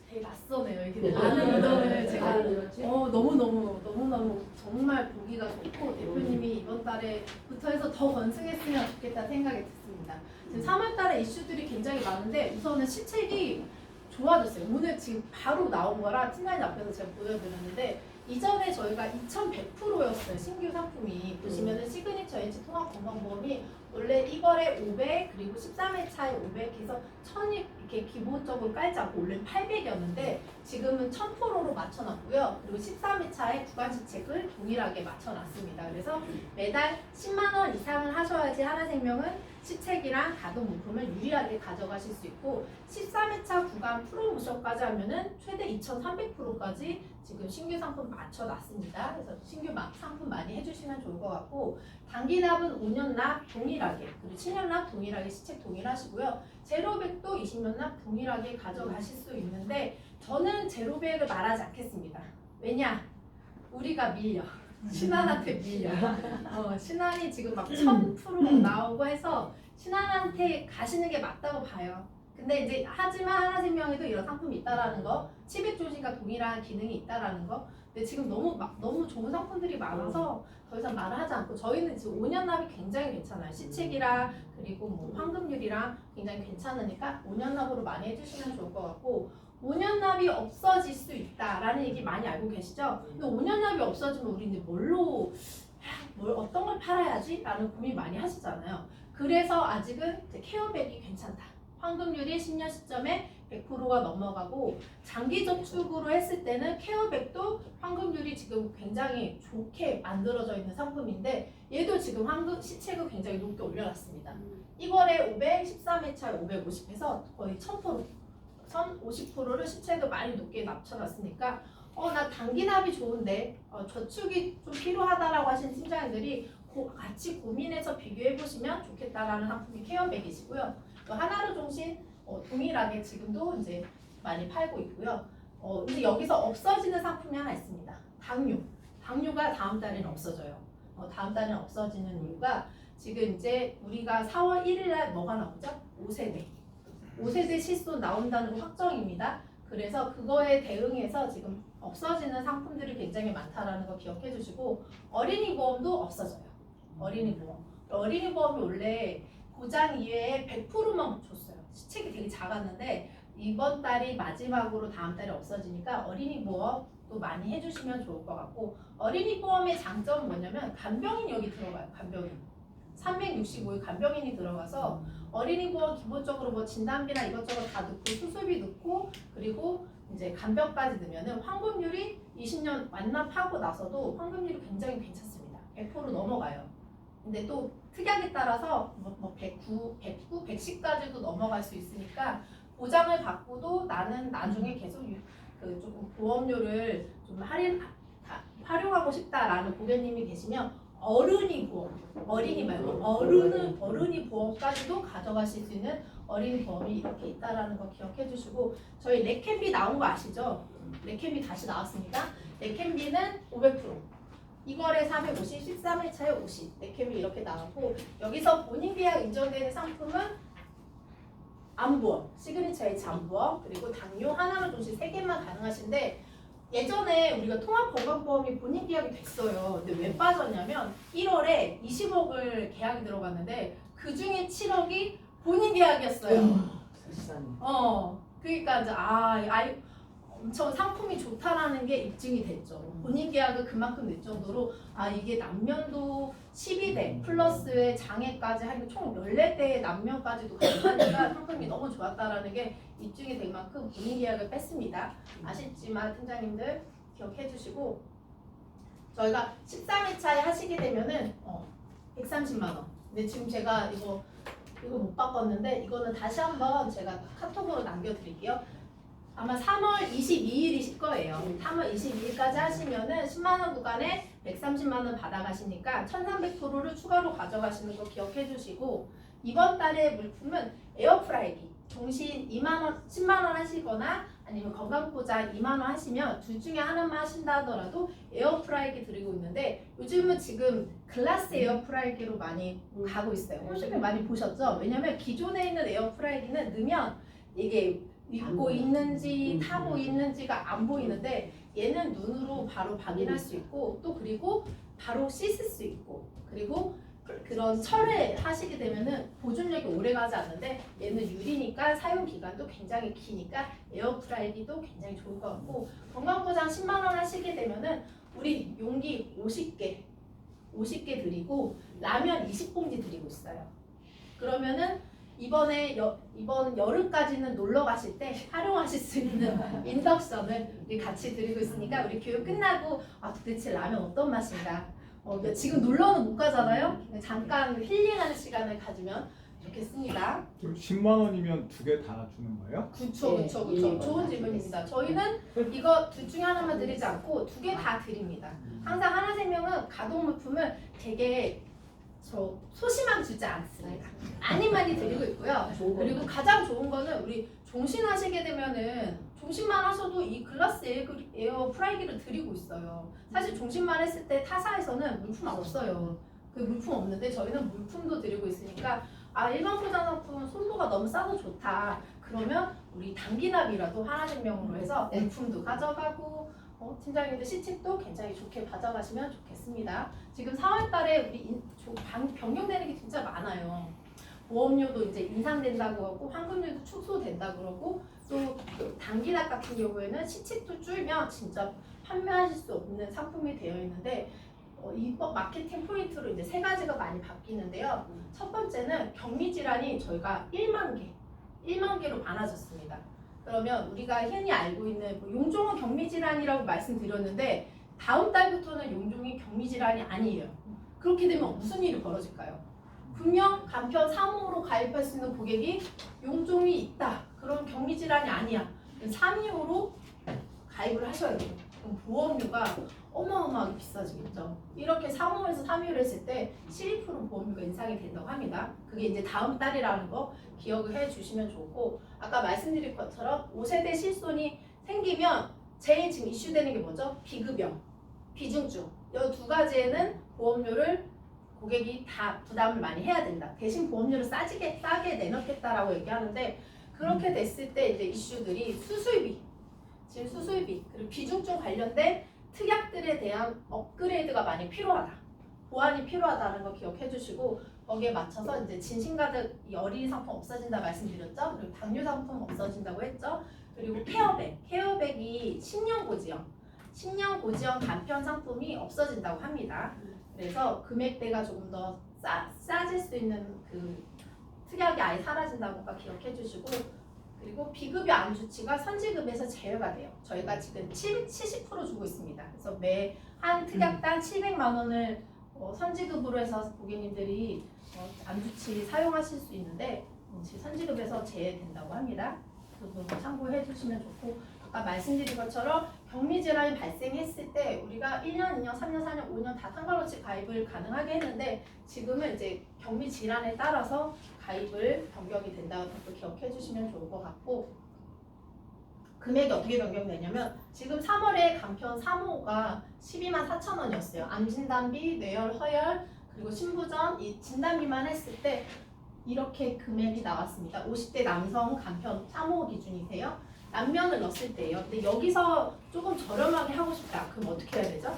되게 낯서네요. 이렇게 많은 인원을 제가 너무너무 정말 보기가 좋고 대표님이 이번 달에부터 해서 더 건승했으면 좋겠다 생각이 듭니다. 지금 3월 달에 이슈들이 굉장히 많은데 우선은 시책이 좋아졌어요. 오늘 지금 바로 나온 거라 팀장님 앞에서 제가 보여드렸는데 이전에 저희가 2100%였어요. 신규 상품이. 보시면은 시그니처 엣지 통합건강보험이 원래 1월에 500 그리고 13회차에 500 해서 1000이 이렇게 기본적으로 깔지 않고 원래 800이었는데 지금은 1000%로 맞춰놨고요. 그리고 13회차에 구간시책을 동일하게 맞춰놨습니다. 그래서 매달 10만원 이상을 하셔야지 하나생명은 시책이랑 가동물품을 유리하게 가져가실 수 있고 13회차 구간 프로모션까지 하면은 최대 2300%까지 지금 신규 상품 맞춰놨습니다. 그래서 신규 상품 많이 해주시면 좋을 것 같고 단기납은 5년 납 동일하게 그리고 7년 납 동일하게 시책 동일하시고요. 제로백도 20년 납 동일하게 가져가실 수 있는데 저는 제로백을 말하지 않겠습니다. 왜냐? 우리가 밀려. 신한한테 밀려. 신한이 지금 막 1000% 나오고 해서 신한한테 가시는 게 맞다고 봐요. 근데 이제 하지만 하나생명에도 이런 상품이 있다라는 거, 치백조신과 동일한 기능이 있다라는 거. 근데 지금 너무 좋은 상품들이 많아서 더 이상 말을 하지 않고 저희는 지금 5년 납이 굉장히 괜찮아요. 시책이랑 그리고 뭐 황금률이랑 굉장히 괜찮으니까 5년 납으로 많이 해주시면 좋을 것 같고 5년 납이 없어질 수 있다라는 얘기 많이 알고 계시죠? 근데 5년 납이 없어지면 우리 이제 어떤 걸 팔아야지? 라는 고민 많이 하시잖아요. 그래서 아직은 이제 케어백이 괜찮다. 황금률이 10년 시점에 100%가 넘어가고 장기 저축으로 했을 때는 케어백도 황금률이 지금 굉장히 좋게 만들어져 있는 상품인데 얘도 지금 시책을 굉장히 높게 올려놨습니다. 1월에 500, 13회차에 550 해서 거의 1000%, 1050%를 시책을 많이 높게 낮춰놨으니까 나 단기납이 좋은데 저축이 좀 필요하다라고 하신 팀장님들이 같이 고민해서 비교해보시면 좋겠다라는 상품이 케어백이시고요. 또 하나로종신 동일하게 지금도 이제 많이 팔고 있고요. 이제 여기서 없어지는 상품이 하나 있습니다. 당뇨가 다음 달에는 없어져요. 다음 달에는 없어지는 이유가 지금 이제 우리가 4월 1일 날 뭐가 나오죠? 5세대 실손 나온다는 거 확정입니다. 그래서 그거에 대응해서 지금 없어지는 상품들이 굉장히 많다라는 거 기억해 주시고 어린이 보험도 없어져요. 어린이 보험이 원래 보장 이외에 100%만 줬어요. 시책이 되게 작았는데 이번 달이 마지막으로 다음 달에 없어지니까 어린이 보험도 많이 해주시면 좋을 것 같고 어린이 보험의 장점은 뭐냐면 간병인이 여기 들어가요. 간병인 365일 간병인이 들어가서 어린이 보험 기본적으로 뭐 진단비나 이것저것 다 넣고 수술비 넣고 그리고 이제 간병까지 넣으면은 황금률이 20년 완납하고 나서도 황금률이 굉장히 괜찮습니다. 100% 넘어가요. 근데 또 특약에 따라서 뭐 109, 110까지도 넘어갈 수 있으니까 보장을 받고도 나는 나중에 계속 조금 보험료를 좀 활용하고 싶다라는 고객님이 계시면 어른이 말고 어른이 보험까지도 가져가실 수 있는 어린이 보험이 이렇게 있다라는 거 기억해 주시고 저희 레캔비 나온 거 아시죠? 레캔비 다시 나왔습니다. 레캔비는 500%. 2월에 450, 13회차에 50. 레캔비 이렇게 나오고 여기서 본인 계약 인정되는 상품은 암보험, 시그니처 H 암보험 그리고 당뇨 하나로 조시 3개만 가능하신데 예전에 우리가 통합건강보험이 본인 계약이 됐어요. 근데 왜 빠졌냐면 1월에 20억을 계약이 들어갔는데 그 중에 7억이 본인 계약이었어요. 그러니까 이제 엄청 상품이 좋다라는 게 입증이 됐죠. 본인 계약을 그만큼 낼 정도로 이게 남면도 12대 플러스의 장애까지 하고 총 14대의 남면까지도 가능하니까 상품이 너무 좋았다라는 게 입증이 될 만큼 본인 계약을 뺐습니다. 아쉽지만 팀장님들 기억해 주시고 저희가 13회차에 하시게 되면은 130만 원. 근데 지금 제가 이거 못 바꿨는데 이거는 다시 한번 제가 카톡으로 남겨드릴게요. 아마 3월 22일이실 거예요. 3월 22일까지 하시면은 10만원 구간에 130만원 받아가시니까 1300%를 추가로 가져가시는 거 기억해 주시고 이번 달의 물품은 에어프라이기 종신 2만원, 10만원 하시거나 아니면 건강보장 2만원 하시면 둘 중에 하나만 하신다 하더라도 에어프라이기 드리고 있는데 요즘은 지금 글라스 에어프라이기로 많이 가고 있어요. 홈쇼핑 많이 보셨죠? 왜냐면 기존에 있는 에어프라이기는 넣으면 이게 입고 있는지 타고 있는지가 안 보이는데 얘는 눈으로 바로 확인할 수 있고 또 그리고 바로 씻을 수 있고 그리고 그런 철에 하시게 되면은 보존력이 오래 가지 않는데 얘는 유리니까 사용 기간도 굉장히 기니까 에어프라이기도 굉장히 좋을 것 같고 건강보장 10만 원 하시게 되면은 우리 용기 50개 드리고 라면 20봉지 드리고 있어요. 그러면은 이번 여름까지는 놀러 가실 때 활용하실 수 있는 인덕션을 우리 같이 드리고 있으니까 우리 교육 끝나고 도대체 라면 어떤 맛인가 지금 놀러는 못 가잖아요. 잠깐 힐링하는 시간을 가지면 좋겠습니다. 10만 원이면 2개 다 주는 거예요? 그쵸. 좋은 질문입니다. 저희는 이거 둘 중에 하나만 드리지 않고 2개 다 드립니다. 항상 하나생명은 가동 물품을 되게 소심하게 주지 않습니다. 많이 드리고 있고요. 그리고 가장 좋은 거는 우리 종신하시게 되면은 종신만 하셔도 이 글라스 에어 프라이기를 드리고 있어요. 사실 종신만 했을 때 타사에서는 물품 없어요. 그 물품 없는데 저희는 물품도 드리고 있으니까 일반 포장 상품 손도가 너무 싸서 좋다. 그러면 우리 단기납이라도 하나생명으로 해서 물품도 가져가고 팀장님들 시책도 굉장히 좋게 가져가시면 좋겠습니다. 지금 4월달에 우리 변경되는 게 진짜 많아요. 보험료도 이제 인상된다고 하고 황금률도 축소된다고 그러고 또 단기납 같은 경우에는 시책도 줄면 진짜 판매하실 수 없는 상품이 되어 있는데 이번 마케팅 포인트로 이제 3가지가 많이 바뀌는데요. 첫 번째는 격리 질환이 저희가 1만 개로 많아졌습니다. 그러면 우리가 흔히 알고 있는 용종은 격리질환이라고 말씀드렸는데 다음 달부터는 용종이 격리질환이 아니에요. 그렇게 되면 무슨 일이 벌어질까요? 분명 간편 3호로 가입할 수 있는 고객이 용종이 있다. 그럼 격리질환이 아니야. 325로 가입을 하셔야 돼요. 그럼 보험료가 어마어마하게 비싸지겠죠. 이렇게 3호에서 325를 했을 때 12% 보험료가 인상이 된다고 합니다. 그게 이제 다음 달이라는 거 기억을 해주시면 좋고 아까 말씀드린 것처럼 5세대 실손이 생기면 제일 지금 이슈되는 게 뭐죠? 비급여, 비중증 이 2가지에는 보험료를 고객이 다 부담을 많이 해야 된다. 대신 보험료를 싸게 내놓겠다라고 얘기하는데 그렇게 됐을 때 이제 이슈들이 수술비, 지금 수술비 그리고 비중증 관련된 특약들에 대한 업그레이드가 많이 필요하다. 보완이 필요하다는 거 기억해 주시고 거기에 맞춰서 이제 진심가득 어린이 상품 없어진다 말씀드렸죠. 그리고 당뇨 상품 없어진다고 했죠. 그리고 케어백이 10년 고지형 간편 상품이 없어진다고 합니다. 그래서 금액대가 조금 더 싸질 수 있는 그 특약이 아예 사라진다고 기억해 주시고 그리고 비급여 안주치가 선지급에서 제외가 돼요. 저희가 지금 70% 주고 있습니다. 그래서 매 한 특약당 700만 원을 선지급으로 해서 고객님들이 안주치 사용하실 수 있는데 선지급에서 제외된다고 합니다. 그 부분 참고해 주시면 좋고 아까 말씀드린 것처럼 격리질환이 발생했을 때 우리가 1년, 2년, 3년, 4년, 5년 다 상관없이 가입을 가능하게 했는데 지금은 이제 격리질환에 따라서 가입을 변경이 된다는 것도 기억해 주시면 좋을 것 같고 금액이 어떻게 변경되냐면 지금 3월에 간편 3호가 12만 4천 원이었어요. 암진단비, 뇌열, 허열, 그리고 신부전, 이 진단비만 했을 때 이렇게 금액이 나왔습니다. 50대 남성 간편 3호 기준이세요. 남면을 넣었을 때예요. 근데 여기서 조금 저렴하게 하고 싶다. 그럼 어떻게 해야 되죠?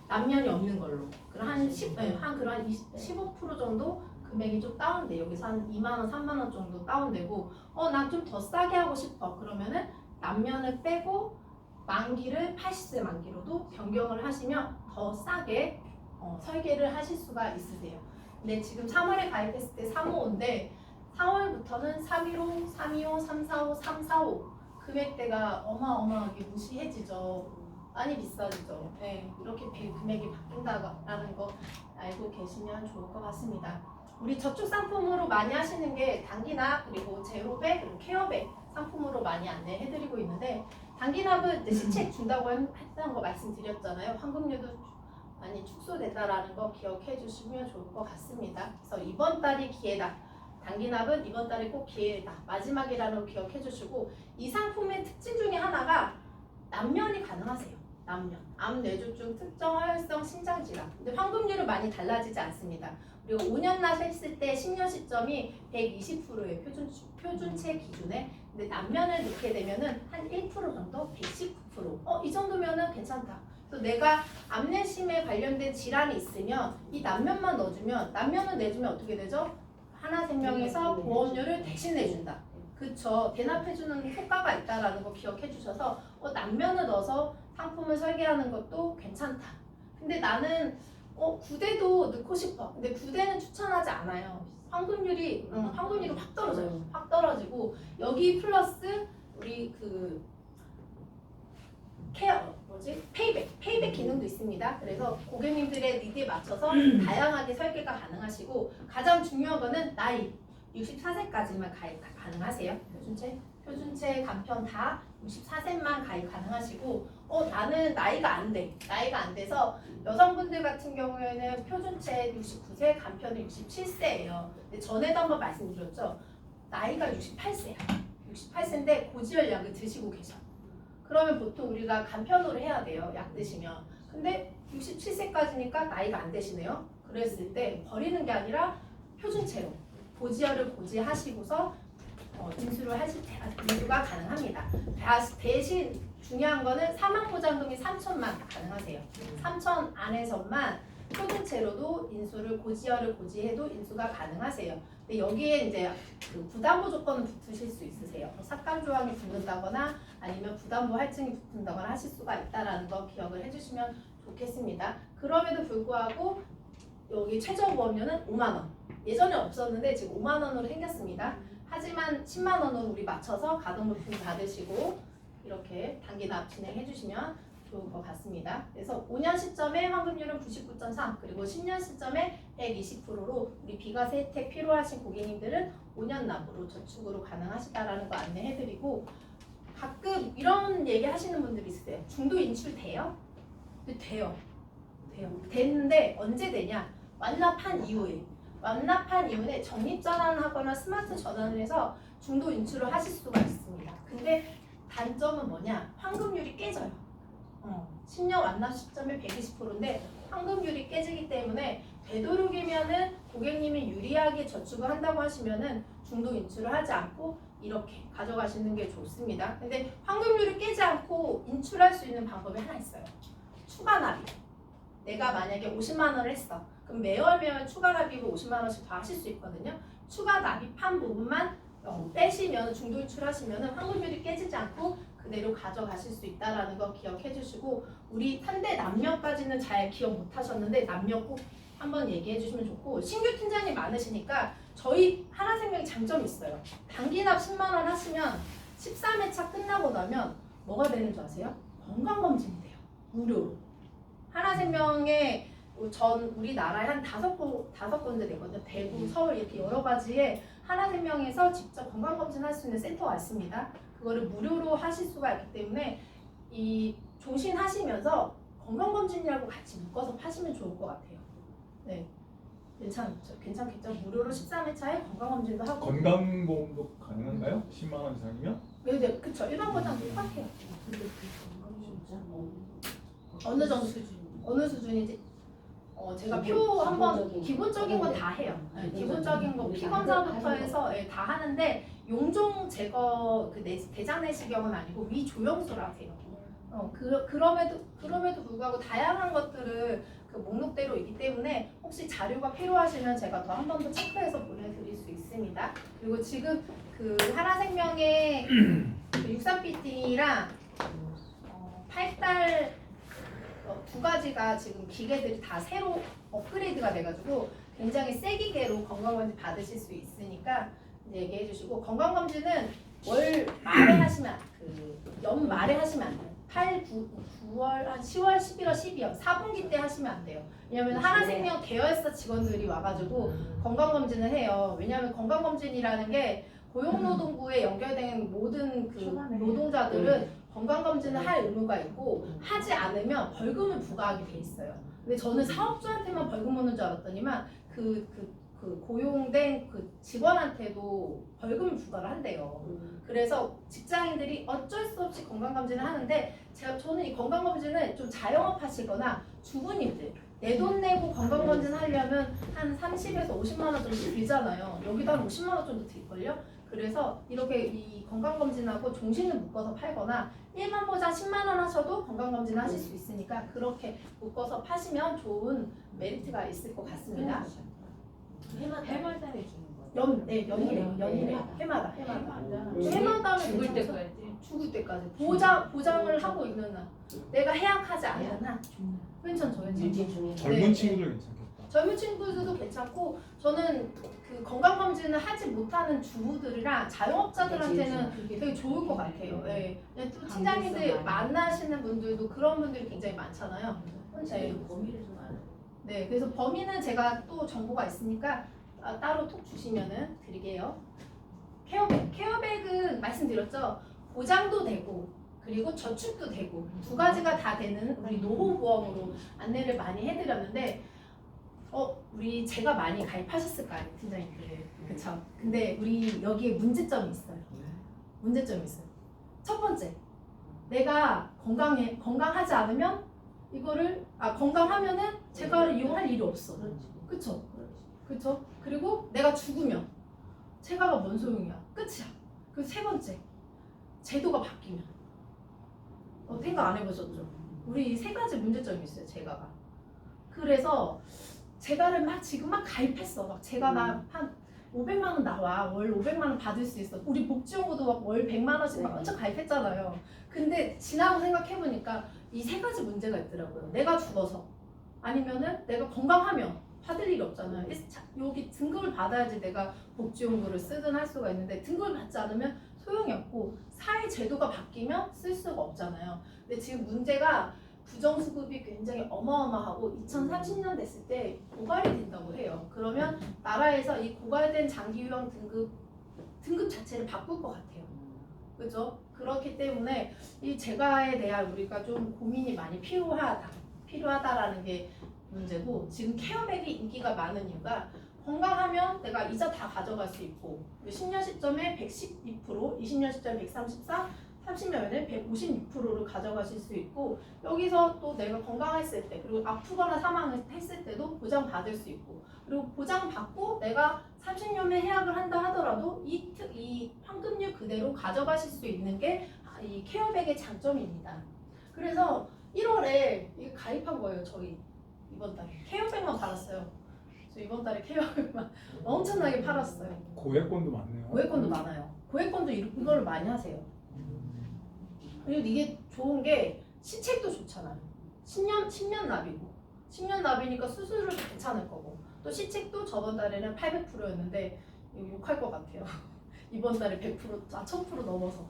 남면이 없는 걸로. 그럼 한 15% 정도 금액이 좀 다운돼. 여기서 한 2만 원, 3만 원 정도 다운되고 난 좀 더 싸게 하고 싶어. 그러면은 남면을 빼고 만기를 80세 만기로도 변경을 하시면 더 싸게 설계를 하실 수가 있으세요. 근데 지금 3월에 가입했을 때 355인데 4월부터는 315, 325, 345, 345 금액대가 어마어마하게 무시해지죠. 많이 비싸지죠. 네, 이렇게 금액이 바뀐다라는 거 알고 계시면 좋을 것 같습니다. 우리 저축 상품으로 많이 하시는 게 단기납 그리고 제로백 그리고 케어백 상품으로 많이 안내해드리고 있는데 단기납은 이제 시책 준다고 했다는 거 말씀드렸잖아요. 환급률도 많이 축소된다라는 거 기억해 주시면 좋을 것 같습니다. 그래서 이번 달이 기회다. 단기납은 이번 달이 꼭 기회다. 마지막이라는 거 기억해 주시고 이 상품의 특징 중에 하나가 남면이 가능하세요. 남면, 암, 뇌졸중, 특정 화혈성 신장질환. 근데 환급률은 많이 달라지지 않습니다. 그리고 5년 나셨을 때 10년 시점이 120%의 표준체 기준에 근데 남면을 넣게 되면은 한 1% 정도, 119%. 이 정도면은 괜찮다. 그래서 내가 암내심에 관련된 질환이 있으면 이 남면만 넣어주면, 남면을 내주면 어떻게 되죠? 하나생명에서 보험료를 대신 내준다. 그쵸. 대납해주는 효과가 있다라는 거 기억해 주셔서 남면을 넣어서 상품을 설계하는 것도 괜찮다. 근데 나는 구대도 넣고 싶어. 근데 구대는 추천하지 않아요. 황금률이 확 떨어져요. 확 떨어지고 여기 플러스 우리 그 케어 페이백 기능도 있습니다. 그래서 고객님들의 니드에 맞춰서 다양하게 설계가 가능하시고 가장 중요한 거는 나이 64세까지만 가입 가능하세요. 표준체 간편 다 64세만 가입 가능하시고 나는 나이가 안 돼서 여성분들 같은 경우에는 표준체 69세 간편은 67세예요. 근데 전에도 한번 말씀드렸죠. 나이가 68세야. 68세인데 고지혈약을 드시고 계셔. 그러면 보통 우리가 간편으로 해야 돼요. 약 드시면. 근데 67세까지니까 나이가 안 되시네요. 그랬을 때 버리는 게 아니라 표준체로 고지혈을 고지하시고서 인수를 하실 때 인수가 가능합니다. 대신 중요한 거는 사망보장금이 3천만 가능하세요. 3천 안에서만 표준체로도 인수를 고지혈을 고지해도 인수가 가능하세요. 근데 여기에 이제 그 부담보 조건은 붙으실 수 있으세요. 삭감 조항이 붙는다거나 아니면 부담보 할증이 붙는다거나 하실 수가 있다라는 거 기억을 해주시면 좋겠습니다. 그럼에도 불구하고 여기 최저보험료는 5만 원. 예전에 없었는데 지금 5만 원으로 생겼습니다. 하지만 10만 원으로 우리 맞춰서 가동물품 받으시고 이렇게 단기 납 진행해 주시면 좋을 것 같습니다. 그래서 5년 시점에 환급률은 99.3 그리고 10년 시점에 120%로 우리 비과세 혜택 필요하신 고객님들은 5년 납으로 저축으로 가능하시다라는 거 안내해 드리고 가끔 이런 얘기 하시는 분들이 있으세요. 중도 인출 돼요? 돼요. 됐는데 언제 되냐? 완납한 이후에. 완납한 이후에 적립전환하거나 스마트 전환을 해서 중도 인출을 하실 수가 있습니다. 근데 단점은 뭐냐? 환급률이 깨져요. 10년 완납 시점에 120%인데 환급률이 깨지기 때문에 되도록이면은 고객님이 유리하게 저축을 한다고 하시면은 중도 인출을 하지 않고 이렇게 가져가시는 게 좋습니다. 근데 환급률이 깨지 않고 인출할 수 있는 방법이 하나 있어요. 추가 납입. 내가 만약에 50만 원을 했어. 그럼 매월 추가 납입을 50만 원씩 더 하실 수 있거든요. 추가 납입한 부분만 빼시면 중도 인출하시면 환급률이 깨지지 않고 그대로 가져가실 수 있다는 거 기억해 주시고 우리 현대 남녀까지는 잘 기억 못 하셨는데 남녀 꼭 한번 얘기해 주시면 좋고 신규 팀장님 많으시니까 저희 하나생명이 장점이 있어요. 단기납 10만 원 하시면 13회차 끝나고 나면 뭐가 되는 줄 아세요? 건강검진이 돼요. 무료로. 하나생명에 우리나라에 한 5군데 되거든요. 대구, 서울 이렇게 여러 가지에 하나생명에서 직접 건강검진 할 수 있는 센터가 있습니다. 그거를 무료로 하실 수가 있기 때문에 이 조신하시면서 건강검진이라고 같이 묶어서 파시면 좋을 것 같아요. 네, 괜찮겠죠? 무료로 13회차에 건강검진도 하고 건강보험도 가능한가요? 10만 원 이상이면? 네, 그쵸. 일반보장 똑같아요. 어느 수준인지 제가 표 한번 기본적인 건 다 해요. 네, 기본적인 거 피검사부터 해서 다 하는데 용종 제거 그 대장 내시경은 아니고 위조영술을 하세요. 그럼에도 불구하고 다양한 것들을 그 목록대로 있기 때문에 혹시 자료가 필요하시면 제가 더 한 번 더 체크해서 보내드릴 수 있습니다. 그리고 지금 그 하나생명의 그 육사피팅이랑 8달 두 가지가 지금 기계들이 다 새로 업그레이드가 돼가지고 굉장히 새 기계로 건강검진 받으실 수 있으니까 얘기해 주시고 건강검진은 월 말에 하시면 연 말에 하시면 안 돼요. 8, 9월, 한 10월, 11월, 12월 4분기 때 하시면 안 돼요. 왜냐면 하나생명 계열사 직원들이 와가지고 건강검진을 해요. 왜냐면 건강검진이라는 게 고용노동부에 연결된 모든 그 노동자들은 건강검진을 할 의무가 있고 하지 않으면 벌금을 부과하게 돼 있어요. 근데 저는 사업주한테만 벌금 오는 줄 알았더니만 그 고용된 그 직원한테도 벌금을 부과를 한대요. 그래서 직장인들이 어쩔 수 없이 건강검진을 하는데 저는 이 건강검진을 좀 자영업 하시거나 주부님들 내 돈 내고 건강검진 하려면 한 30에서 50만 원 정도 들잖아요. 여기도 한 50만 원 정도 들걸요? 그래서 이렇게 이 건강검진하고 종신을 묶어서 팔거나 일반 보장 10만 원 하셔도 건강검진 하실 수 있으니까 그렇게 묶어서 파시면 좋은 메리트가 있을 것 같습니다. 해마다 해주는 거예요. 네, 연일에 해마다 죽을 괜찮죠? 때까지. 죽을 때까지 보장을 하고 있는 한 내가 해약하지 않는 한 괜찮죠. 젊은 네, 친구들 괜찮겠다. 젊은 친구들도 괜찮고 저는 그 건강검진을 하지 못하는 주부들이랑 자영업자들한테는 되게 좋을 것 같아요. 예. 또 팀장님들 만나시는 분들도 그런 분들이 굉장히 많잖아요. 네. 네, 그래서 범위는 제가 또 정보가 있으니까 따로 톡 주시면은 드릴게요. 케어백은 말씀드렸죠. 보장도 되고 그리고 저축도 되고 두 가지가 다 되는 우리 노후보험으로 안내를 많이 해드렸는데 우리 제가 많이 가입하셨을 거 아니에요, 팀장님들. 그쵸? 근데 우리 여기에 문제점이 있어요. 첫 번째, 내가 건강하지 않으면 건강하면은 제가를 이용할 일이 없어. 그쵸? 그리고 내가 죽으면 체가가 뭔 소용이야? 끝이야. 그 세 번째, 제도가 바뀌면 생각 안 해보셨죠? 우리 세 가지 문제점이 있어요, 제가가. 그래서 제가를 지금 가입했어. 제가 한 500만 원 나와. 월 500만 원 받을 수 있어. 우리 복지연구도 월 100만 원씩 엄청 가입했잖아요. 근데 지나고 생각해보니까 이 세 가지 문제가 있더라고요. 내가 죽어서 아니면은 내가 건강하면 받을 일이 없잖아요. 여기 등급을 받아야지 내가 복지연구를 쓰든 할 수가 있는데 등급을 받지 않으면 소용이 없고 사회 제도가 바뀌면 쓸 수가 없잖아요. 근데 지금 문제가 부정수급이 굉장히 어마어마하고 2030년 됐을 때 고갈이 된다고 해요. 그러면 나라에서 이 고갈된 장기유형 등급 자체를 바꿀 것 같아요. 그죠? 그렇기 때문에 이 재가에 대한 우리가 좀 고민이 많이 필요하다라는 게 문제고 지금 케어백이 인기가 많은 이유가 건강하면 내가 이자 다 가져갈 수 있고 10년 시점에 112%, 20년 시점에 134, 30년에는 156%를 가져가실 수 있고 여기서 또 내가 건강했을 때 그리고 아프거나 사망했을 때도 보장받을 수 있고 그리고 보장받고 내가 30년에 해약을 한다 하더라도 이 황금률 그대로 가져가실 수 있는 게 이 케어백의 장점입니다. 그래서 1월에 이거 가입한 거예요. 저희 이번 달에 케어백만 팔았어요. 저 이번 달에 케어백만 엄청나게 팔았어요. 고액권도 많네요. 고액권도 많아요. 고액권도 이걸로 많이 하세요. 그리고 이게 좋은 게 시책도 좋잖아요. 10년 납이고 10년 납이니까 수수료도 괜찮을 거고 또 시책도 저번 달에는 800%였는데 욕할 것 같아요. 이번 달에 100%, 1000% 넘어서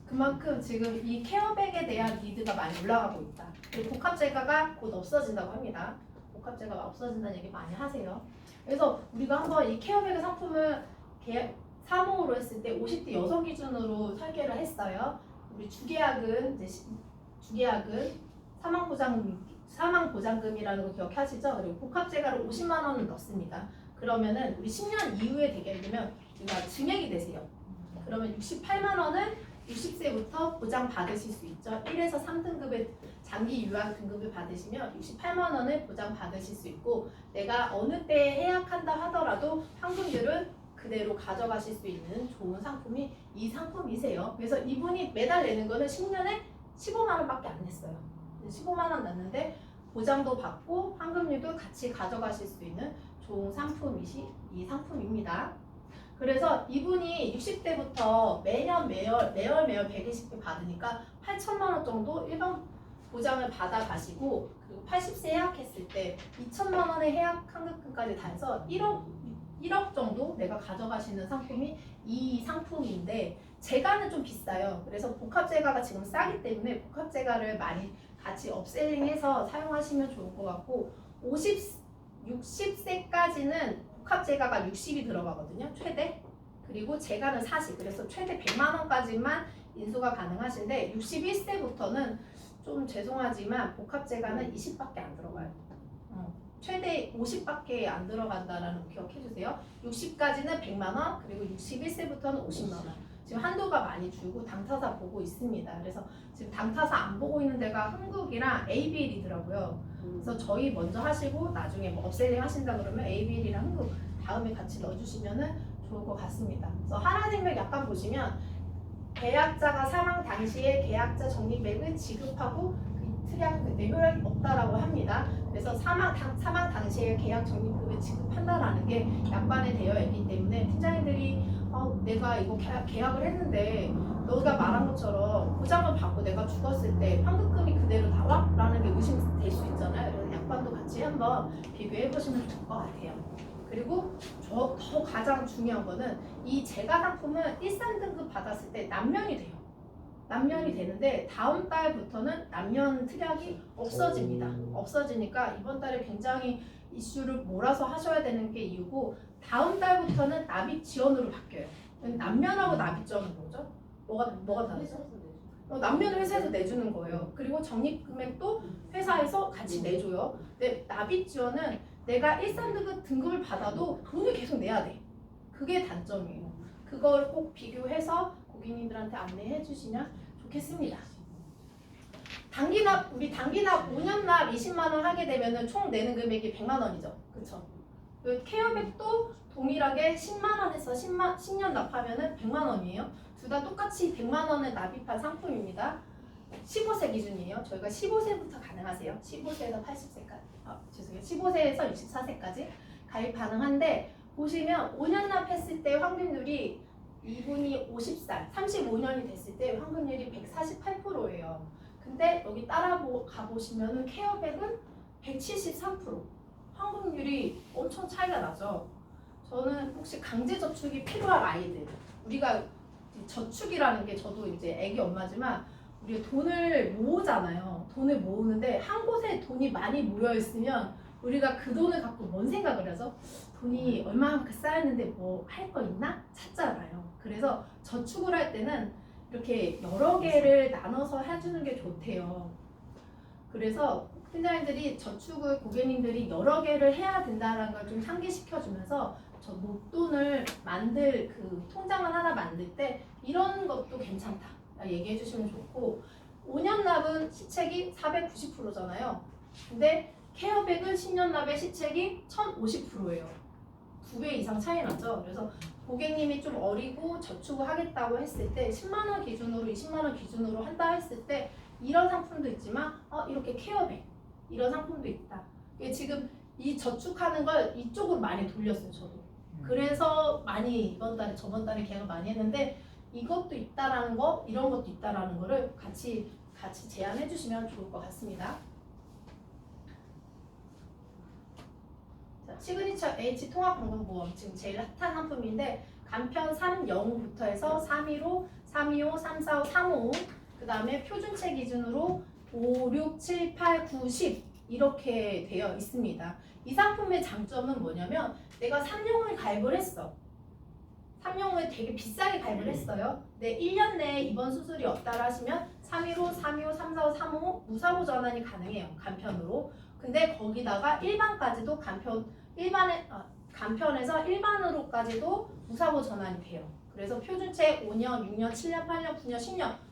그만큼 지금 이 케어백에 대한 니드가 많이 올라가고 있다. 그리고 복합재가가 곧 없어진다고 합니다. 복합재가가 없어진다는 얘기 많이 하세요. 그래서 우리가 한번 이 케어백의 상품을 사몽으로 했을 때 50대 여성 기준으로 설계를 했어요. 우리 주계약은 사망보장금이라는 거 기억하시죠? 그리고 복합재가를 50만 원을 넣습니다. 그러면은 우리 10년 이후에 되게 되면 우리가 증액이 되세요. 그러면 68만 원은 60세부터 보장 받으실 수 있죠. 1에서 3등급의 장기 유학 등급을 받으시면 68만 원을 보장 받으실 수 있고 내가 어느 때에 해약한다 하더라도 환급률은 그대로 가져가실 수 있는 좋은 상품이 이 상품이세요. 그래서 이분이 매달 내는 거는 10년에 15만 원밖에 안 냈어요. 15만 원 냈는데 보장도 받고 환급률도 같이 가져가실 수 있는 좋은 상품이시 이 상품입니다. 그래서 이분이 60대부터 매월 120개 받으니까 8천만 원 정도 일반 보장을 받아 가시고 그리고 80세 해약했을 때 2천만 원의 해약 환급금까지 다 해서 1억 정도 내가 가져가시는 상품이 이 상품인데 재가는 좀 비싸요. 그래서 복합재가가 지금 싸기 때문에 복합재가를 많이 같이 업셀링해서 사용하시면 좋을 것 같고 60세까지는 복합재가가 60이 들어가거든요. 최대. 그리고 재가는 40. 그래서 최대 100만 원까지만 인수가 가능하신데 61세부터는 좀 죄송하지만 복합재가는 20밖에 안 들어가요. 최대 50밖에 안 들어간다라는 거 기억해 주세요. 60까지는 100만 원, 그리고 61세부터는 50만 원. 지금 한도가 많이 줄고 당타사 보고 있습니다. 그래서 지금 당타사 안 보고 있는 데가 흥국이랑 ABL이더라고요. 그래서 저희 먼저 하시고 나중에 뭐 업셀링 하신다 그러면 ABL이랑 흥국 다음에 같이 넣어주시면은 좋을 것 같습니다. 그래서 하나생명 약관 보시면 계약자가 사망 당시에 계약자 적립액을 지급하고 그 특약 그때 효력이 없다라고 합니다. 그래서 사망 당시에 계약 적립금을 지급한다라는 게 약관에 되어 있기 때문에 팀장님들이 내가 이거 계약을 했는데 너가 말한 것처럼 보장을 받고 내가 죽었을 때 환급금이 그대로 나와? 라는 게 의심될 수 있잖아요. 그래서 약관도 같이 한번 비교해 보시면 좋을 것 같아요. 그리고 더 가장 중요한 거는 이 재가 상품은 1,3등급 받았을 때 남면이 돼요. 남면이 되는데 다음 달부터는 남면 특약이 없어집니다. 없어지니까 이번 달에 굉장히 이슈를 몰아서 하셔야 되는 게 이유고 다음 달부터는 납입 지원으로 바뀌어요. 남면하고 납입 지원은 뭐죠? 뭐가 다르죠? 남면을 회사에서 내주는 거예요. 그리고 적립 금액도 회사에서 같이 내줘요. 근데 납입 지원은 내가 1,3등급 등급을 받아도 돈을 계속 내야 돼. 그게 단점이에요. 그걸 꼭 비교해서 고객님들한테 안내해 주시면 좋겠습니다. 단기납, 우리 단기납 5년납 20만 원 하게 되면은 총 내는 금액이 100만 원이죠. 그렇죠? 케어백도 동일하게 10만 원에서 10년 납하면은 100만 원이에요. 둘 다 똑같이 100만 원을 납입한 상품입니다. 15세 기준이에요. 저희가 15세부터 가능하세요. 15세에서 80세까지. 죄송해요. 15세에서 64세까지 가입 가능한데 보시면 5년 납했을 때 확률이 이분이 50살, 35년이 됐을 때 환급률이 148%예요. 근데 여기 가보시면은 케어백은 173%. 환급률이 엄청 차이가 나죠. 저는 혹시 강제저축이 필요한 아이들, 우리가 저축이라는 게 저도 이제 애기 엄마지만 우리가 돈을 모으잖아요. 돈을 모으는데 한 곳에 돈이 많이 모여 있으면 우리가 그 돈을 갖고 뭔 생각을 하죠? 돈이 얼마만큼 쌓였는데 뭐 할 거 있나? 찾잖아요. 그래서 저축을 할 때는 이렇게 여러 개를 나눠서 해주는 게 좋대요. 그래서 팀장님들이 저축을 고객님들이 여러 개를 해야 된다는 걸 좀 상기시켜주면서 저 목돈을 그 통장을 하나 만들 때 이런 것도 괜찮다 얘기해 주시면 좋고 5년 납은 시책이 490%잖아요. 근데 케어백은 10년 납의 시책이 1050%예요. 2배 이상 차이 나죠. 그래서 고객님이 좀 어리고 저축을 하겠다고 했을 때 10만 원 기준으로 20만 원 기준으로 한다 했을 때 이런 상품도 있지만 이렇게 케어백 이런 상품도 있다. 지금 이 저축하는 걸 이쪽으로 많이 돌렸어요. 저도. 그래서 많이 이번 달에 저번 달에 계약을 많이 했는데 이것도 있다라는 거 이런 것도 있다라는 거를 같이 제안해 주시면 좋을 것 같습니다. 자, 시그니처 H 통합건강보험 지금 제일 핫한 상품인데 간편 305부터 해서 315, 325, 345, 355 그 다음에 표준체 기준으로 5, 6, 7, 8, 9, 10 이렇게 되어 있습니다. 이 상품의 장점은 뭐냐면 내가 3용을 가입을 했어. 3용을 되게 비싸게 가입을 했어요. 네, 1년 내에 입원 수술이 없다라 하시면 315, 325, 345, 355 무사고 전환이 가능해요. 간편으로. 근데 거기다가 일반까지도 간편에서 일반으로까지도 무사고 전환이 돼요. 그래서 표준체 5년, 6년, 7년, 8년, 9년,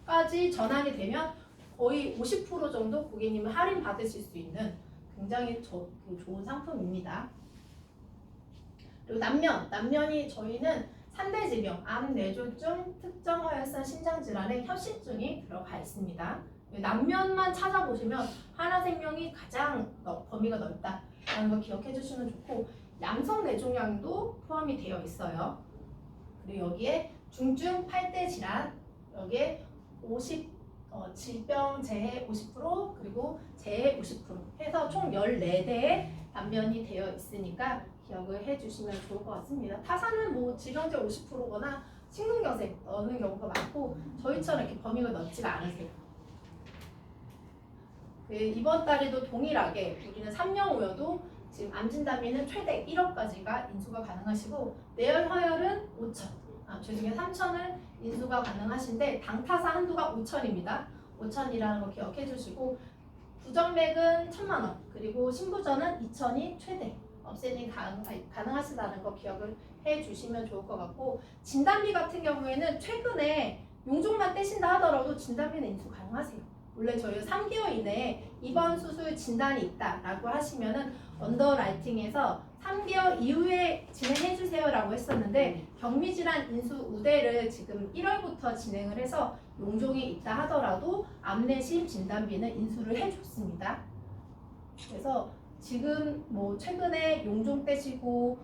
10년까지 전환이 되면 거의 50% 정도 고객님은 할인 받으실 수 있는 굉장히 좋은 상품입니다. 그리고 남면이 저희는 3대 질병, 암, 뇌졸중, 특정 허혈성 심장질환의 협심증이 들어가 있습니다. 남면만 찾아보시면 하나생명이 가장 범위가 넓다라는 거 기억해 주시면 좋고 양성 뇌종양도 포함이 되어 있어요. 그리고 여기에 중증 8대 질환, 여기에 질병 재해 50% 그리고 재해 50% 해서 총 14대의 남면이 되어 있으니까 기억을 해주시면 좋을 것 같습니다. 타사는 뭐 질병재 50%거나 심근경색 넣는 경우가 많고 저희처럼 이렇게 범위가 넓지가 않으세요. 이번 달에도 동일하게 우리는 3년 후여도 지금 암진단비는 최대 1억까지가 인수가 가능하시고 내열 허혈은 5천. 죄송해요. 3천을 인수가 가능하신데 당타사 한도가 5천입니다. 5천이라는 거 기억해 주시고 부정맥은 1,000만 원 그리고 신부전은 2천이 최대 업세닝 가능하시다는 거 기억을 해 주시면 좋을 것 같고 진단비 같은 경우에는 최근에 용종만 떼신다 하더라도 진단비는 인수 가능하세요. 원래 저희가 3개월 이내에 입원 수술 진단이 있다라고 하시면은 언더라이팅에서 3개월 이후에 진행해주세요라고 했었는데 경미질환 인수 우대를 지금 1월부터 진행을 해서 용종이 있다 하더라도 암내심 진단비는 인수를 해줬습니다. 그래서 지금 뭐 최근에 용종 떼시고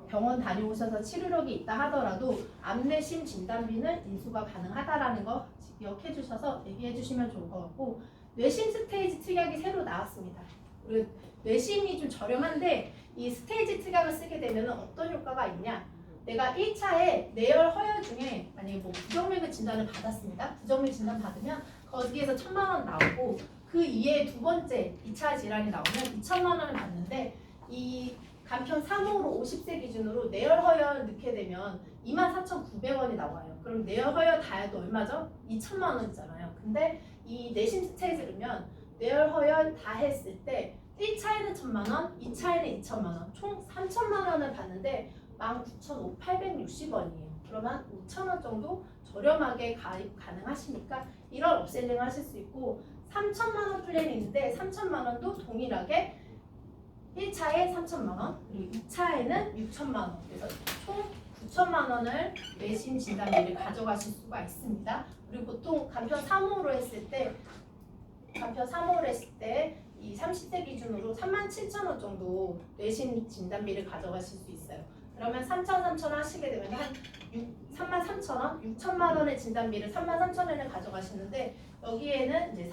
병원 다녀오셔서 치료력이 있다 하더라도 암내심 진단비는 인수가 가능하다라는 거 기억해 주셔서 얘기해 주시면 좋을 것 같고, 뇌심 스테이지 특약이 새로 나왔습니다. 우리 뇌심이 좀 저렴한데 이 스테이지 특약을 쓰게 되면 어떤 효과가 있냐, 내가 1차에 뇌열 허열 중에 만약에 뭐 부정맥의 진단을 받았습니다. 부정맥 진단 받으면 거기에서 1,000만 원 나오고 그 이에 두 번째 2차 질환이 나오면 2,000만 원을 받는데, 이 간편 3호로 50세 기준으로 뇌열 허열 넣게 되면 24,900원이 나와요. 그럼 뇌열 허열 다 해도 얼마죠? 2,000만 원이잖아요. 근데 이 내심 스테이지면 뇌열 허열 다 했을 때 1차에는 1,000만 원, 2차에는 2,000만 원, 총 3,000만 원을 받는데 19,860원이에요. 그러면 5,000원 정도 저렴하게 가입 가능하시니까 1월 업셀링 하실 수 있고, 3,000만 원 플랜이 있는데 3,000만 원도 동일하게 1차에 3,000만 원, 그리고 2차에는 6,000만 원, 그래서 총 9,000만 원을 내심 진단비를 가져가실 수가 있습니다. 그리고 보통 간편 3호로 했을 때 이 30세 기준으로 37,000원 정도 내심 진단비를 가져가실 수 있어요. 그러면 3,000 하시게 되면 한 33,000원, 6,000만 원의 진단비를 33,000원을 가져가시는데, 여기에는 이제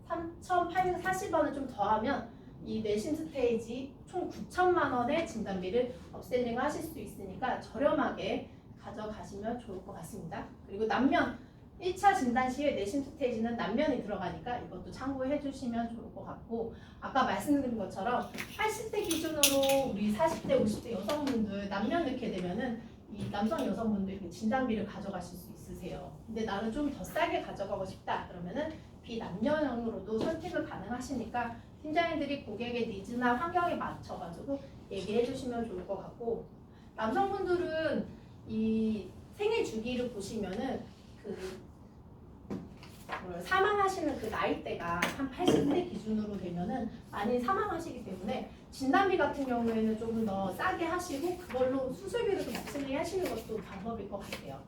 38,840원을 좀 더하면 이 내심 스테이지 총 9,000만 원의 진단비를 업셀링 하실 수 있으니까 저렴하게 가져가시면 좋을 것 같습니다. 그리고 남면 1차 진단 시에 내심 스테이지는 남면이 들어가니까 이것도 참고해 주시면 좋을 것 같고, 아까 말씀드린 것처럼 80대 기준으로 우리 40대, 50대 여성분들 남면 넣게 되면은 이 남성 여성분들 진단비를 가져가실 수 있으세요. 근데 나는 좀 더 싸게 가져가고 싶다 그러면은 비남녀형으로도 선택을 가능하시니까 팀장님들이 고객의 니즈나 환경에 맞춰가지고 얘기해 주시면 좋을 것 같고, 남성분들은 이 생애 주기를 보시면은 사망하시는 그 나이대가 한 80대 기준으로 되면은 많이 사망하시기 때문에 진단비 같은 경우에는 조금 더 싸게 하시고 그걸로 수술비를 좀 업셀링 하시는 것도 방법일 것 같아요.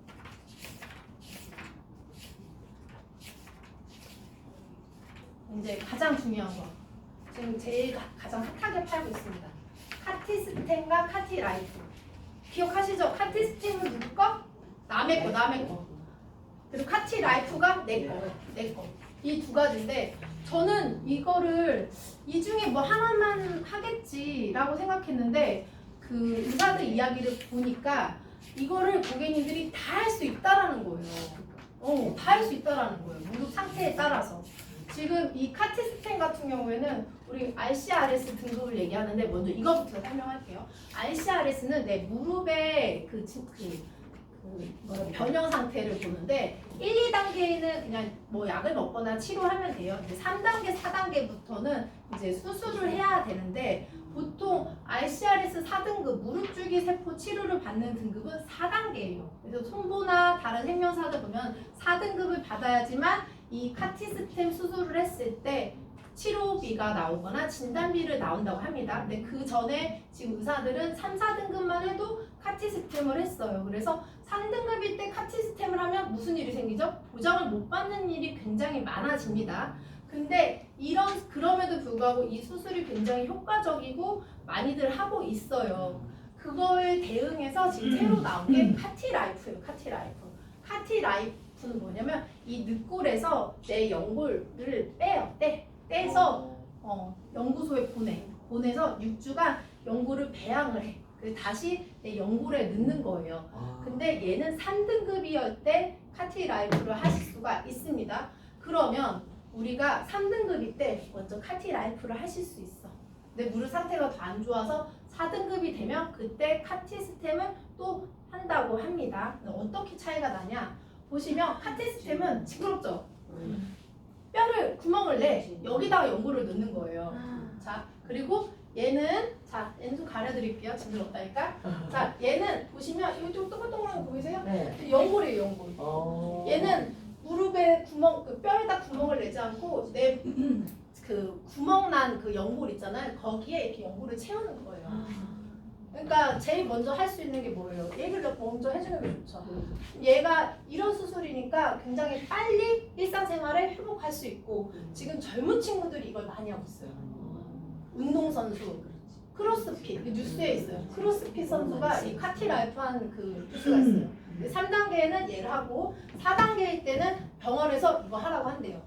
이제 가장 중요한 거, 지금 제일 가장 핫하게 팔고 있습니다. 카티스템과 카티라이프. 기억하시죠? 카티스템은 누구 거? 남의 거, 남의 거. 그리고 카티라이프가 내 거. 이 두 가지인데, 저는 이거를 이 중에 뭐 하나만 하겠지라고 생각했는데 그 의사들 이야기를 보니까 이거를 고객님들이 다 할 수 있다라는 거예요. 다 할 수 있다라는 거예요. 무릎 상태에 따라서. 지금 이 카티스템 같은 경우에는 우리 RCRS 등급을 얘기하는데, 먼저 이거부터 설명할게요. RCRS는 내 무릎의 변형 상태를 보는데, 1, 2단계는 그냥 뭐 약을 먹거나 치료하면 돼요. 이제 3단계, 4단계부터는 이제 수술을 해야 되는데, 보통 RCRS 4등급 무릎 줄기 세포 치료를 받는 등급은 4단계예요. 그래서 손보나 다른 생명사들 보면 4등급을 받아야지만 이 카티스템 수술을 했을 때 치료비가 나오거나 진단비를 나온다고 합니다. 근데 그 전에 지금 의사들은 3, 4등급만 해도 카티스템을 했어요. 그래서 3등급일 때 카티스템을 하면 무슨 일이 생기죠? 보장을 못 받는 일이 굉장히 많아집니다. 근데 그럼에도 불구하고 이 수술이 굉장히 효과적이고 많이들 하고 있어요. 그거에 대응해서 지금 새로 나온 게 카티라이프예요. 카티라이프는 뭐냐면 이 늑골에서 내 연골을 떼서 연구소에 보내서 6주간 연골을 배양을 해. 그래서 다시 내 연골에 넣는 거예요. 근데 얘는 3등급이었을 때 카티라이프를 하실 수가 있습니다. 그러면 우리가 3등급일 때 먼저 카티라이프를 하실 수 있어. 근데 무릎 상태가 더 안 좋아서 4등급이 되면 그때 카티스템을 또 한다고 합니다. 어떻게 차이가 나냐? 보시면 카티스템은 징그럽죠? 뼈를 구멍을 내 여기다가 연골을 넣는 거예요. 자, 그리고 얘는 좀 가려드릴게요. 징그럽다니까. 자, 얘는 보시면 이거 좀 동글동글한 거 보이세요? 네. 연골이에요, 연골. 얘는 무릎에 무릎에 구멍, 그 뼈에다 구멍을 내지 않고 내 그 구멍 난 그 연골 있잖아요. 거기에 이렇게 연골을 채우는 거예요. 그러니까 제일 먼저 할 수 있는 게 뭐예요? 얘기를 먼저 해주는 게 좋죠. 얘가 이런 수술이니까 굉장히 빨리 일상생활을 회복할 수 있고 지금 젊은 친구들이 이걸 많이 하고 있어요. 운동선수, 크로스핏, 뉴스에 있어요. 크로스핏 선수가 이 카티라이프 한 그 뉴스가 있어요. 3단계는 얘를 하고 4단계일 때는 병원에서 이거 하라고 한대요.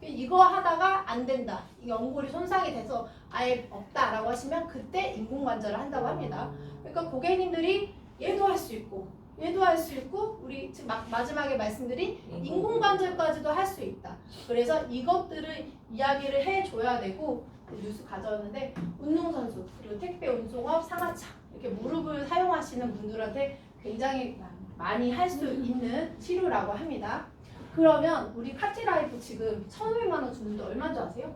이거 하다가 안 된다. 이 연골이 손상이 돼서 아예 없다라고 하시면 그때 인공관절을 한다고 합니다. 그러니까 고객님들이 얘도 할 수 있고 얘도 할 수 있고 우리 지금 마지막에 말씀드린 인공관절까지도 할 수 있다. 그래서 이것들을 이야기를 해줘야 되고 뉴스 가져왔는데 운동선수 그리고 택배 운송업 상하차 이렇게 무릎을 사용하시는 분들한테 굉장히 많이 할 수 있는 치료라고 합니다. 그러면 우리 카티라이프 지금 1,500만 원 주는데 얼마인 줄 아세요?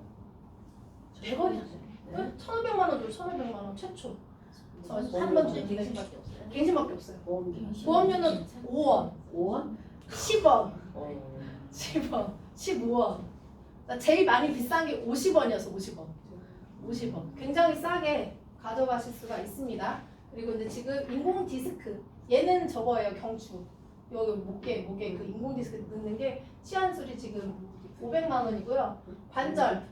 100원이요. 1,500만 원 줘. 1,500만 원 최초. 한번 주는 갱신밖에 없어요. 갱신밖에 없어요. 보험료는 5원, 5원? 10원, 10원, 15원. 제일 많이 비싼 게 50원이어서 50원. 50원. 굉장히 싸게 가져가실 수가 있습니다. 그리고 근데 지금 인공 디스크 얘는 저거예요. 경추. 여기 목에 그 인공 디스크 넣는 게 치안술이 지금 500만 원이고요. 관절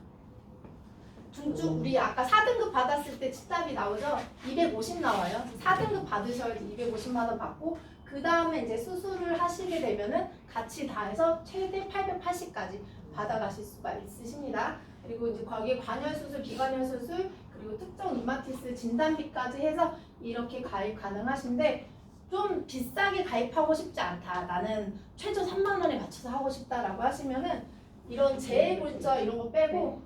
중증 우리 아까 4등급 받았을 때 치답이 나오죠. 250 나와요. 4등급 받으셔야지 250만 원 받고 그 다음에 이제 수술을 하시게 되면은 같이 다 해서 최대 880까지 받아가실 수가 있으십니다. 그리고 이제 거기에 관열 수술, 비관열 수술 그리고 특정 루마티스 진단비까지 해서 이렇게 가입 가능하신데 좀 비싸게 가입하고 싶지 않다. 나는 최저 3만 원에 맞춰서 하고 싶다라고 하시면은 이런 재골절 이런 거 빼고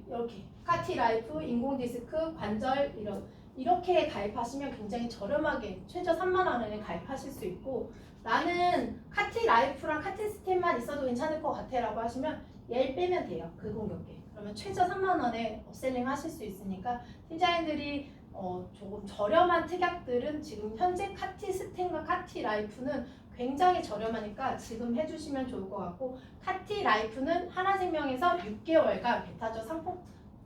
이렇게 카티라이프, 인공디스크, 관절 이렇게 가입하시면 굉장히 저렴하게 최저 3만 원에 가입하실 수 있고 나는 카티라이프랑 카티스템만 있어도 괜찮을 것 같아라고 하시면 얘를 빼면 돼요. 그 공격계. 그러면 최저 3만 원에 업셀링 하실 수 있으니까 팀장님들이 조금 저렴한 특약들은 지금 현재 카티스템과 카티라이프는 굉장히 저렴하니까 지금 해주시면 좋을 것 같고 카티라이프는 하나생명에서 6개월간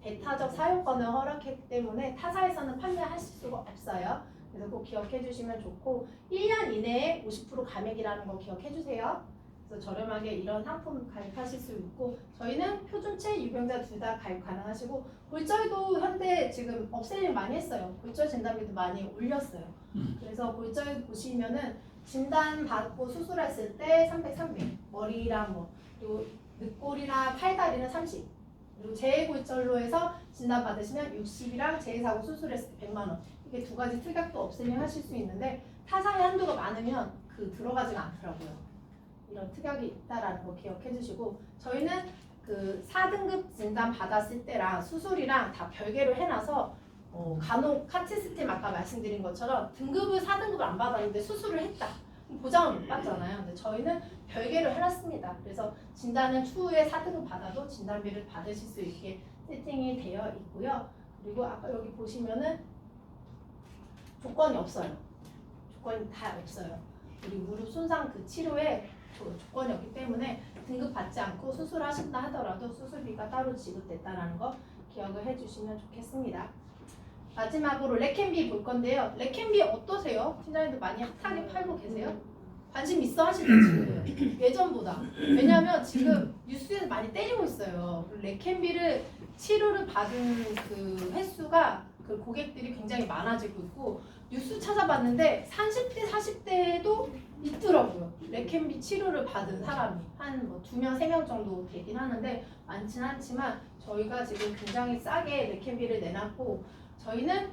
배타적 사용권을 허락했기 때문에 타사에서는 판매하실 수가 없어요. 그래서 꼭 기억해 주시면 좋고 1년 이내에 50% 감액이라는 거 기억해 주세요. 그래서 저렴하게 이런 상품 가입하실 수 있고 저희는 표준체, 유병자 둘 다 가입 가능하시고 골절도 현대 지금 업셀링 많이 했어요. 골절 진단비도 많이 올렸어요. 그래서 골절 보시면은 진단 받고 수술했을 때 300, 머리랑 뭐 그리고 늑골이나 팔다리는 30 그리고 재골절로 해서 진단 받으시면 60이랑 재사고 수술했을 때 100만 원 이게 두 가지 특약도 업셀링 하실 수 있는데 타사의 한도가 많으면 그 들어가지가 않더라고요. 이런 특약이 있다라는 거 기억해 주시고 저희는 그 4등급 진단 받았을 때랑 수술이랑 다 별개로 해놔서 간혹 카티스템 아까 말씀드린 것처럼 등급을 4등급을 안 받았는데 수술을 했다. 보장을 못 받잖아요. 근데 저희는 별개로 해놨습니다. 그래서 진단은 추후에 4등급 받아도 진단비를 받으실 수 있게 세팅이 되어 있고요. 그리고 아까 여기 보시면은 조건이 없어요. 조건이 다 없어요. 우리 무릎 손상 그 치료에 조건이 없기 때문에 등급 받지 않고 수술하신다 하더라도 수술비가 따로 지급됐다는 거 기억을 해주시면 좋겠습니다. 마지막으로 레캔비 볼 건데요. 레캔비 어떠세요? 팀장님들 많이 핫하게 팔고 계세요? 관심 있어 하시죠 지금 예전보다. 왜냐하면 지금 뉴스에서 많이 때리고 있어요. 레캔비를 치료를 받은 그 횟수가 그 고객들이 굉장히 많아지고 있고 뉴스 찾아봤는데 30대, 40대에도 있더라고요. 레캔비 치료를 받은 사람이 한 뭐 2명, 3명 정도 되긴 하는데 많진 않지만 저희가 지금 굉장히 싸게 레캔비를 내놨고 저희는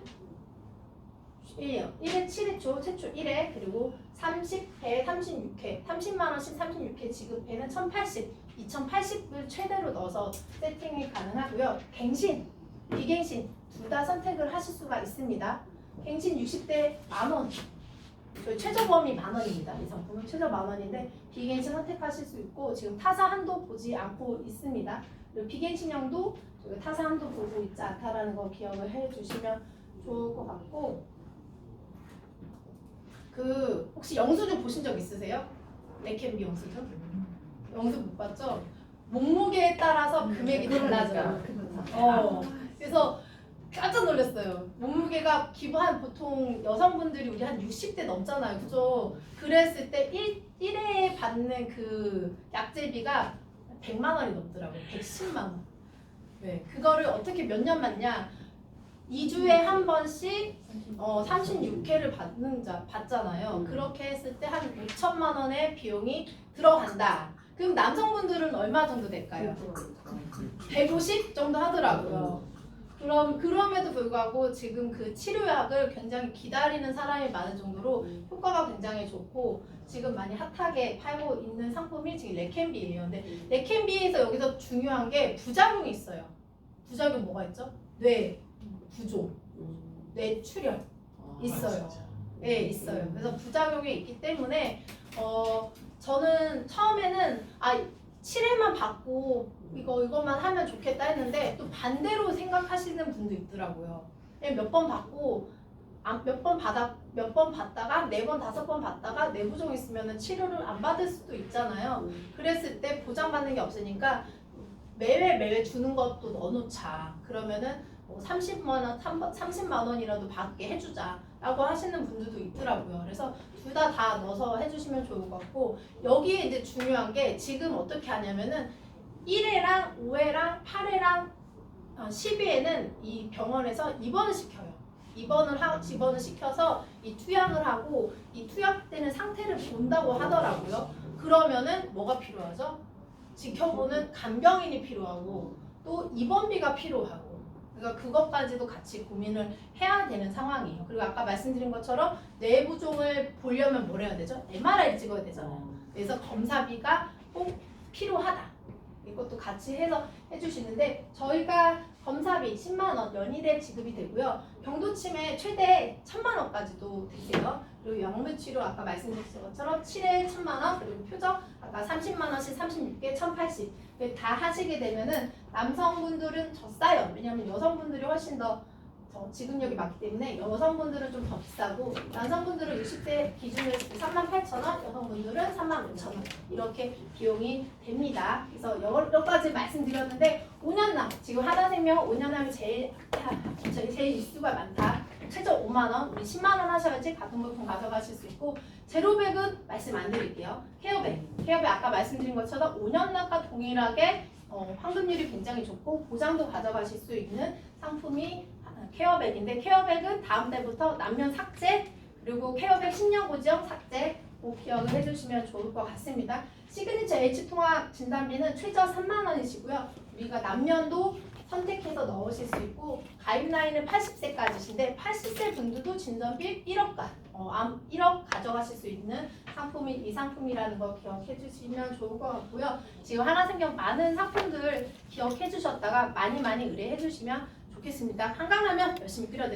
1회 7회초, 최초 1회 그리고 30회, 36회, 30만원씩 36회 지급회는 1080, 2080을 최대로 넣어서 세팅이 가능하고요. 갱신, 비갱신 둘 다 선택을 하실 수가 있습니다. 갱신 60대 만원, 저희 최저보험이 만원입니다. 이 상품은 최저 만원인데 비갱신 선택하실 수 있고 지금 타사 한도 보지 않고 있습니다. 그리고 비갱신형도 저희 타사 한도 보고 있지 않다라는 거 기억을 해주시면 좋을 것 같고 그 혹시 영수증 보신 적 있으세요? 레캔비 영수증? 영수 못 봤죠? 몸무게에 따라서 금액이 달라져요. 그래서 깜짝 놀랐어요. 몸무게가 기본 보통 여성분들이 우리 한 60대 넘잖아요. 그죠? 그랬을 때 1회에 받는 그 약제비가 100만 원이 넘더라고요. 110만 원. 네, 그거를 어떻게 몇 년 받냐? 2주에 한 번씩 36회를 받잖아요. 그렇게 했을 때 한 5천만 원의 비용이 들어간다. 그럼 남성분들은 얼마 정도 될까요? 150 정도 하더라고요. 그럼에도 불구하고 지금 그 치료약을 굉장히 기다리는 사람이 많은 정도로 효과가 굉장히 좋고 지금 많이 핫하게 팔고 있는 상품이 지금 레캔비예요. 근데 레캔비에서 여기서 중요한 게 부작용이 있어요. 부작용 뭐가 있죠? 뇌 구조, 뇌 출혈 있어요. 네, 있어요. 그래서 부작용이 있기 때문에 저는 처음에는 치료만 받고 이것만 하면 좋겠다 했는데 또 반대로 생각하시는 분도 있더라고요. 몇 번 받고 몇 번 받다가 4번, 5번 받다가 내부종 있으면 치료를 안 받을 수도 있잖아요. 그랬을 때 보장받는 게 없으니까 매회 주는 것도 넣어놓자. 그러면은 30만 원이라도 받게 해주자라고 하시는 분들도 있더라고요. 그래서 둘 다 넣어서 해주시면 좋을 것 같고 여기에 이제 중요한 게 지금 어떻게 하냐면은 1회랑 5회랑 8회랑 10회에는 이 병원에서 입원을 시켜요. 입원을 시켜서 이 투약을 하고 이 투약되는 상태를 본다고 하더라고요. 그러면은 뭐가 필요하죠? 지켜보는 간병인이 필요하고 또 입원비가 필요하고 그러니까 그것까지도 같이 고민을 해야 되는 상황이에요. 그리고 아까 말씀드린 것처럼 뇌부종을 보려면 뭘 해야 되죠? MRI를 찍어야 되잖아요. 그래서 검사비가 꼭 필요하다. 이것도 같이 해서 해주시는데 저희가 검사비 10만 원 연일에 지급이 되고요. 병도침에 최대 1,000만 원까지도 되세요. 그리고 약물치료 아까 말씀드린 것처럼 7회 1,000만 원 그리고 표적 아까 30만 원씩 36개 1,080 다 하시게 되면은 남성분들은 더 싸요. 왜냐하면 여성분들이 훨씬 더 지급력이 많기 때문에 여성분들은 좀 더 비싸고 남성분들은 60대 기준으로 38,000원, 여성분들은 35,000원 이렇게 비용이 됩니다. 그래서 여러 가지 말씀드렸는데 5년남 지금 하나생명 5년남이 제일 일수가 많다. 최저 5만 원, 우리 10만 원 하셔야지 가동보통 가져가실 수 있고 제로백은 말씀 안 드릴게요. 케어백 아까 말씀드린 것처럼 5년남과 동일하게 환급률이 굉장히 좋고 보장도 가져가실 수 있는 상품이 케어백인데 케어백은 다음 달부터 남면 삭제 그리고 케어백 신녀고지형 삭제 꼭 기억을 해주시면 좋을 것 같습니다. 시그니처 H통합 진단비는 최저 3만 원이시고요. 우리가 남면도 선택해서 넣으실 수 있고 가입 나이는 80세까지신데 80세 분들도 진단비 1억 가져가실 수 있는 상품이 이 상품이라는 거 기억해 주시면 좋을 것 같고요. 지금 하나생명 많은 상품들 기억해 주셨다가 많이 의뢰해 주시면 좋겠습니다. 한강라면 열심히 끓여드릴게요.